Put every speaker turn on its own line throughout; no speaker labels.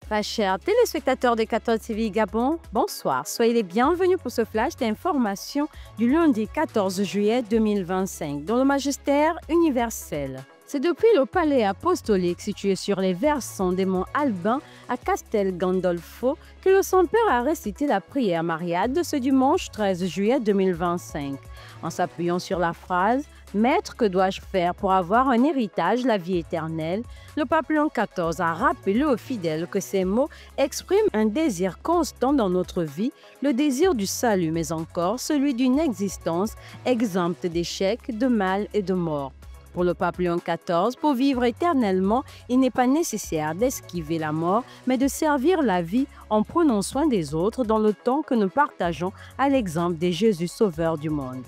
Pas chers téléspectateurs de 14 TV Gabon, bonsoir. Soyez les bienvenus pour ce flash d'information du lundi 14 juillet 2025 dans le magistère universel. C'est depuis le palais apostolique situé sur les versants des monts Albin à Castel Gandolfo que le Saint-Père a récité la prière mariale de ce dimanche 13 juillet 2025. En s'appuyant sur la phrase « Maître, que dois-je faire pour avoir un héritage, la vie éternelle ?» le pape Léon XIV a rappelé aux fidèles que ces mots expriment un désir constant dans notre vie, le désir du salut, mais encore celui d'une existence exempte d'échecs, de mal et de mort. Pour le pape Léon XIV, pour vivre éternellement, il n'est pas nécessaire d'esquiver la mort, mais de servir la vie en prenant soin des autres dans le temps que nous partageons à l'exemple de Jésus Sauveur du monde.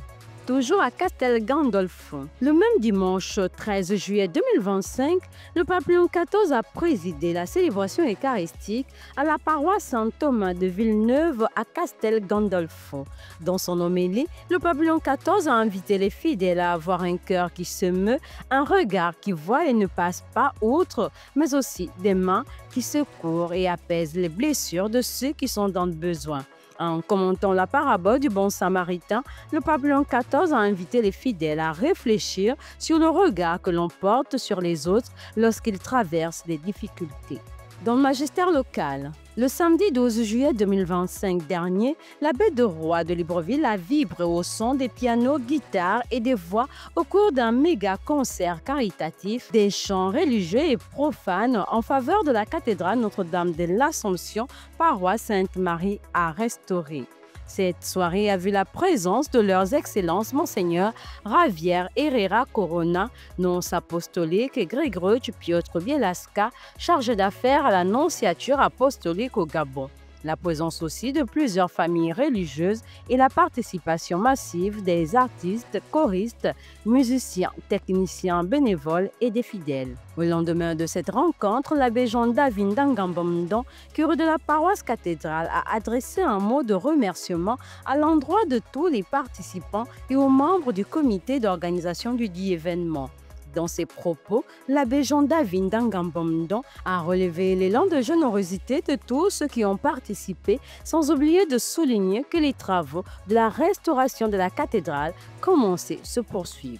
Toujours à Castel Gandolfo. Le même dimanche 13 juillet 2025, le pape Léon XIV a présidé la célébration eucharistique à la paroisse Saint-Thomas de Villeneuve à Castel Gandolfo. Dans son homélie, le pape Léon XIV a invité les fidèles à avoir un cœur qui se meut, un regard qui voit et ne passe pas outre, mais aussi des mains qui secourent et apaisent les blessures de ceux qui sont dans le besoin. En commentant la parabole du bon samaritain, le pape Léon XIV a invité les fidèles à réfléchir sur le regard que l'on porte sur les autres lorsqu'ils traversent des difficultés. Dans le magistère local, le samedi 12 juillet 2025 dernier, l'abbé de Roy de Libreville a vibré au son des pianos, guitares et des voix au cours d'un méga concert caritatif, des chants religieux et profanes en faveur de la cathédrale Notre-Dame de l'Assomption, paroisse Sainte-Marie à restaurer. Cette soirée a vu la présence de leurs excellences Monseigneur Javier Herrera Corona, nonce apostolique, et Grégory Piotr Bielaska, chargé d'affaires à la nonciature apostolique au Gabon. La présence aussi de plusieurs familles religieuses et la participation massive des artistes, choristes, musiciens, techniciens, bénévoles et des fidèles. Au lendemain de cette rencontre, l'abbé Jean-David Ndangambomdon, curé de la paroisse cathédrale, a adressé un mot de remerciement à l'endroit de tous les participants et aux membres du comité d'organisation du dit événement. Dans ses propos, l'abbé Jean-David Ndangambomdon a relevé l'élan de générosité de tous ceux qui ont participé, sans oublier de souligner que les travaux de la restauration de la cathédrale commencés se poursuivent.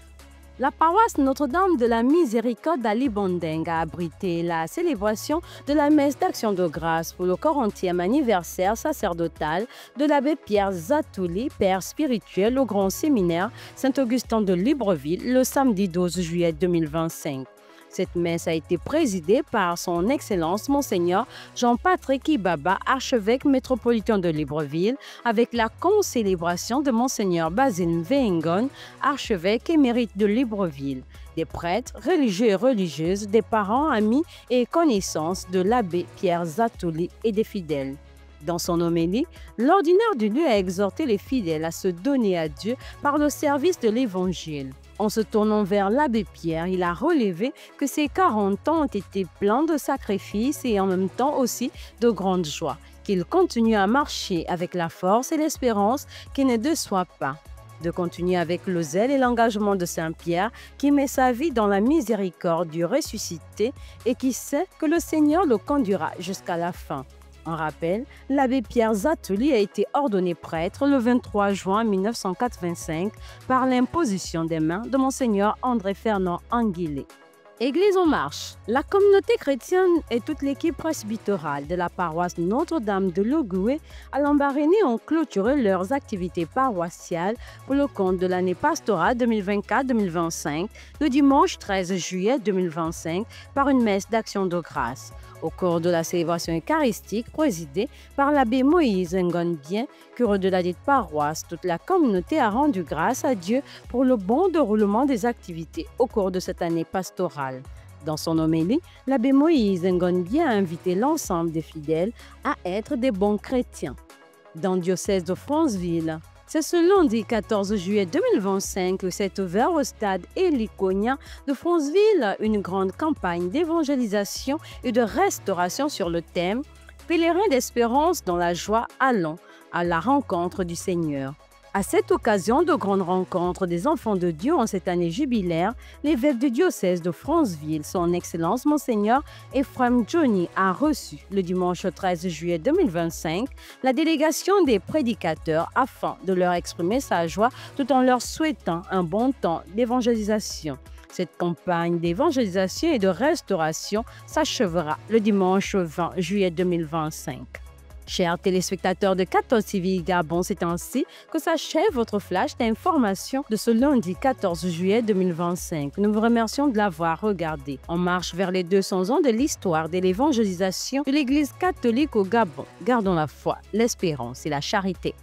La paroisse Notre-Dame de la Miséricorde à Libondeng a abrité la célébration de la messe d'action de grâce pour le 40e anniversaire sacerdotal de l'abbé Pierre Zatouli, père spirituel au Grand Séminaire Saint-Augustin de Libreville, le samedi 12 juillet 2025. Cette messe a été présidée par son Excellence Monseigneur Jean-Patrick Ibaba, archevêque métropolitain de Libreville, avec la concélébration de Monseigneur Basile Vengon, archevêque émérite de Libreville, des prêtres, religieux et religieuses, des parents, amis et connaissances de l'abbé Pierre Zatouli et des fidèles. Dans son homélie, l'ordinaire du lieu a exhorté les fidèles à se donner à Dieu par le service de l'Évangile. En se tournant vers l'abbé Pierre, il a relevé que ces 40 ans ont été pleins de sacrifices et en même temps aussi de grande joie, qu'il continue à marcher avec la force et l'espérance qui ne déçoit pas, de continuer avec le zèle et l'engagement de Saint-Pierre qui met sa vie dans la miséricorde du ressuscité et qui sait que le Seigneur le conduira jusqu'à la fin. En rappel, l'abbé Pierre Zatouli a été ordonné prêtre le 23 juin 1985 par l'imposition des mains de Monseigneur André-Fernand Anguillet. Église en marche. La communauté chrétienne et toute l'équipe presbytérale de la paroisse Notre-Dame de Logoué à Lambaréné ont clôturé leurs activités paroissiales pour le compte de l'année pastorale 2024-2025 le dimanche 13 juillet 2025 par une messe d'action de grâce. Au cours de la célébration eucharistique présidée par l'abbé Moïse Ngonbien, curé de la dite paroisse, toute la communauté a rendu grâce à Dieu pour le bon déroulement des activités au cours de cette année pastorale. Dans son homélie, l'abbé Moïse Ngonbien a invité l'ensemble des fidèles à être des bons chrétiens. Dans le diocèse de Franceville, c'est ce lundi 14 juillet 2025 que s'est ouvert au stade Héliconien de Franceville une grande campagne d'évangélisation et de restauration sur le thème « Pèlerins d'espérance dans la joie, allons à la rencontre du Seigneur ». À cette occasion de grande rencontre des enfants de Dieu en cette année jubilaire, l'évêque du diocèse de Franceville, son Excellence Monseigneur Ephraim Johnny, a reçu le dimanche 13 juillet 2025 la délégation des prédicateurs afin de leur exprimer sa joie tout en leur souhaitant un bon temps d'évangélisation. Cette campagne d'évangélisation et de restauration s'achèvera le dimanche 20 juillet 2025. Chers téléspectateurs de 14 TV Gabon, c'est ainsi que s'achève votre flash d'information de ce lundi 14 juillet 2025. Nous vous remercions de l'avoir regardé. On marche vers les 200 ans de l'histoire de l'évangélisation de l'Église catholique au Gabon. Gardons la foi, l'espérance et la charité.